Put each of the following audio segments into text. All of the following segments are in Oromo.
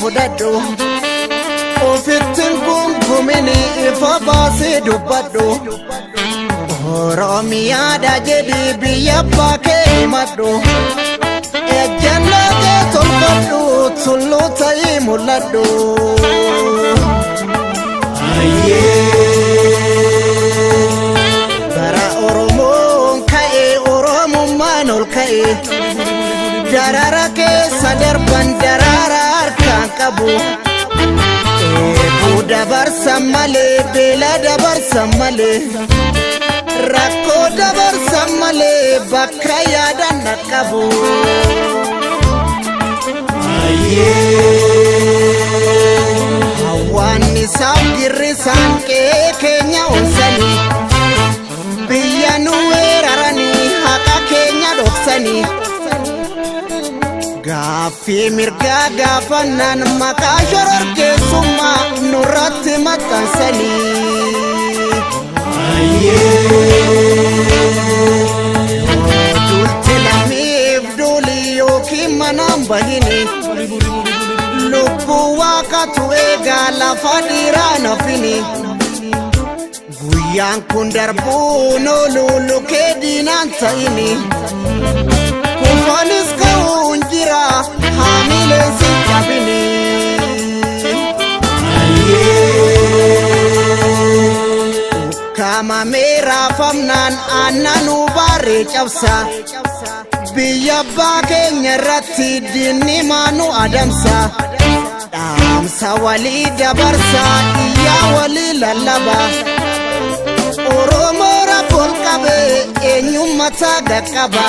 fudhadhu ofittin gumgumini ifa baasee dubbadhu Oromiyaadha jedhi biyya abbaa kee himadhu ejjennoo kee tolfadhu tulluu ta'ii mul'adhu bara Oromoon ka'ee Oromummaan ol ka'ee darara keessa darban darara harkaan qabu eebuu dabarsan malee beela dabarsan malee rakkoo dabarsan malee bakka yaadan dhaqqabu hawwaanni isaaf girrisaan qe'ee keenya onsanii biyya nu weeraranii haqa keenya dhoksanii gaaffii mirgaa gaafannaan maqaa shororkeessummaa nurratti maxxansanii dulti lamiif dulii yookiin manaan bahini lubbuu waaqatu eegaa lafa dhiiraa nafini guyyaan kun darbuun ooluu lukee diinaan ta'ini kufanis ka'uun jira haamileen si qabini kamamee raafamnaan aannanuu baaree cabsa biyya abbaa keenya irratti diinni maanu adamsa dhaamsa walii dabarsa iyyaa walii lallaba Oromoo rabboon qabee eenyummataa gaqqaba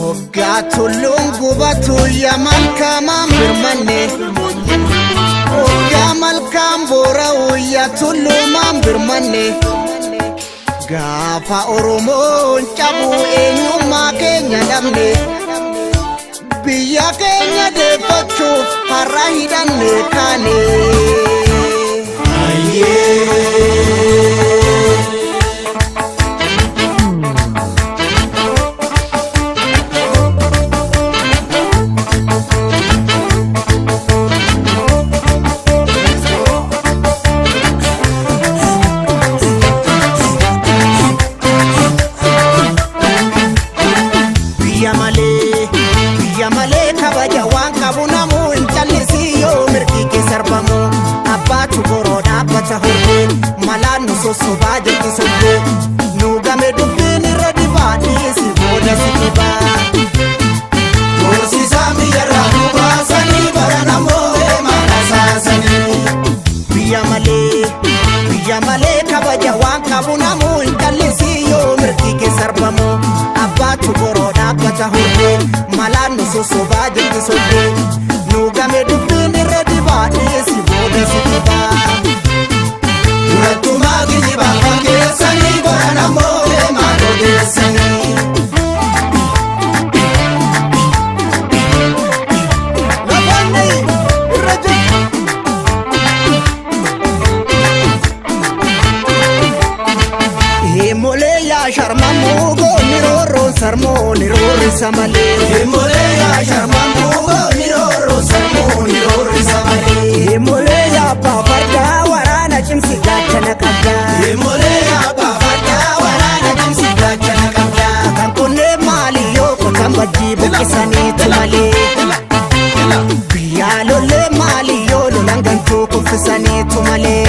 Oggaa tulluun gubatu yaa malkaamaan birmanne Oggaa malkaan boora'u yaa tulluumaan birmanne gaafa Oromoon cabu eenyummaa keenya dhabne biyya keenya deeffachuuf har'a hidhanne kaane biyya malee kabaja waan qabu namuu hin callisii yoo mirgi kee sarbamu abbaatu boroo dhaabbata hordee malaan nu sossobaa jirti soddee nu game dubbiin irra dibaa dhiisi booda si dhibaa goosisaa biyyarraa nu baasanii bara namoo eemaadha saasanii biyya malee kabaja waan qabu namuu hin callisii yoo mirgi kee sarbamu abbaatu boroo dhaabbata hordee malaan nu sossobaa jirti soddee nu game dubbiin irra dibaa dhiisi booda si dhibaa durattumaa kijibaa fakkeessanii bara namoo eemaan odeessanii Molee yaa sharmamuu goonni roorroon sarmoo ni roorrisa malee molee yaa sharmamuu goonni roorroon sarmoo ni roorrisa malee molee yaa abbaa fardaa waraana cimsi gaachana qabdaa molee yaa abbaa fardaa waraana cimsi gaachana qabdaa kan kunneen maali yoo qotan bajjii buqqisaniitu malee biyyaa lollee maali yoo lolan gantuu kuffisaniitu malee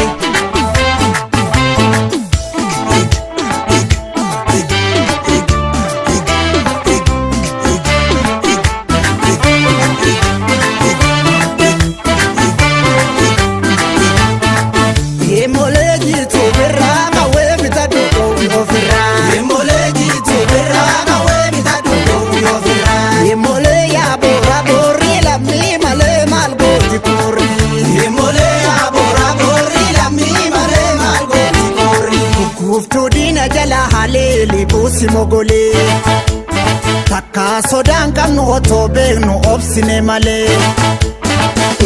haleeli buusi mogolee takka sodaan qabnu otoo beeknu obsine malee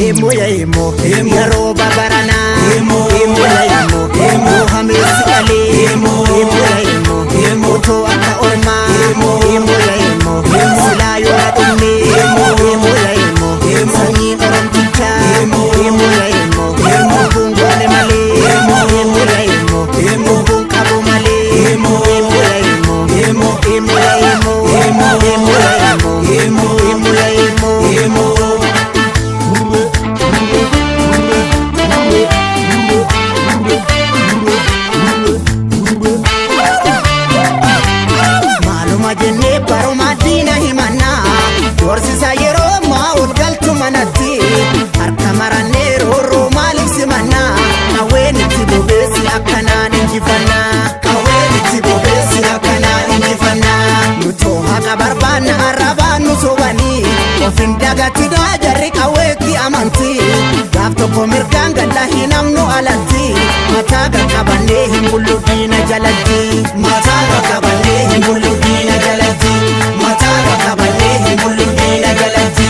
emo ya emo yeroo babaranaa emo ya emo hameessi dhalee emo ya emo otoo akka ormaa Mirgaan galla hinamnu alatti mataa qaqqabannee hin bullu diina jalatti mataa qaqqabannee hin bullu diina jalatti mataa qaqqabannee hin bullu diina jalatti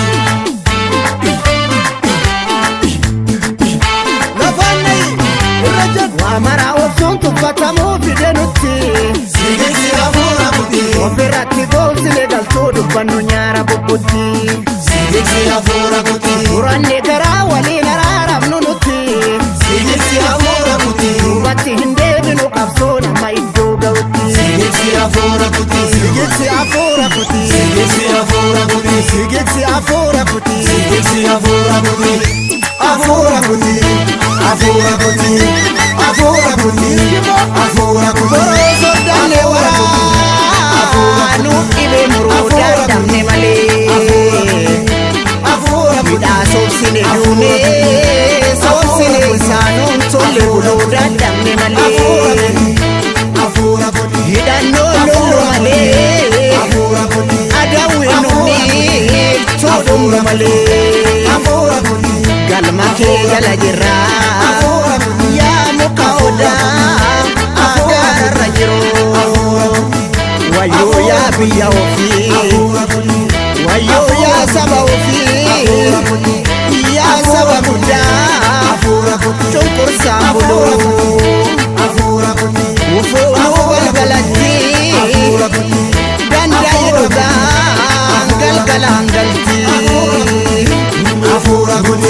lafanne irra jedhu waa maraa obsuun tuffatamuu fide nutti sigeetti hafuura buti ofirratti goomsine galtuu dubbannu nyaara bubbutti sigeetti hafuura buti durannee garaa waliin Bati hindebinu qabsoona ma iddoo ga'utti sigeetti hafuura buti sigeetti hafuura buti sigeetti hafuura buti sigeetti hafuura buti sigeetti hafuura buti hafuura buti hafuura buti hafuura buti hafuura buti sodaane waraanu dhibee muruu dandamne malee hafuura buti soobsine duunee soobsine isaanuun tolle buluu dandamne malee hidhannoo lollu malee adawwee numni tolumma malee galma kee jala jirra yaa muka odaa agaarra jiru wayyoo yaa biyya ofii wayyoo yaa saba ofii yaa saba guddaa cunqursaan buluu ufuunuu galgalatti danda'ee dhugaan galgalaan galti hafuura buti